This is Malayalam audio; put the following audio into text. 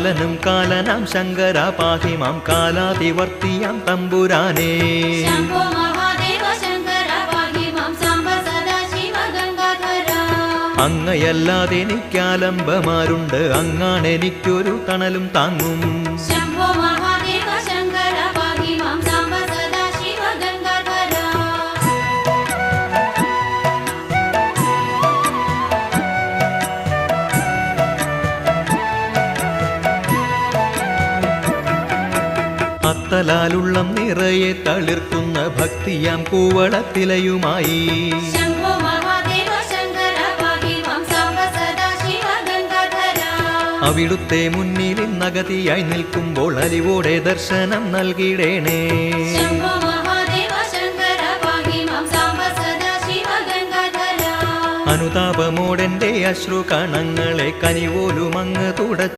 കാലനും കാലനാം ശങ്കര പാഹി മാം കാലാതിവർത്തിയാം തമ്പുരാനേ. അങ്ങയല്ലാതെനിക്കാലംബമാരുണ്ട്, അങ്ങാണെനിക്കൊരു തണലും താങ്ങും. അത്തലാലുള്ളം നിറയെ തളിർക്കുന്ന ഭക്തിയാം കൂവളത്തിലയുമായി അവിടുത്തെ മുന്നിൽ നഗതിയായി നിൽക്കുമ്പോൾ അലിവോടെ ദർശനം നൽകിടേണേ. അനുതാപമോടെന്റെ അശ്രുകണങ്ങളെ കനിപോലും അങ്ങ് തുട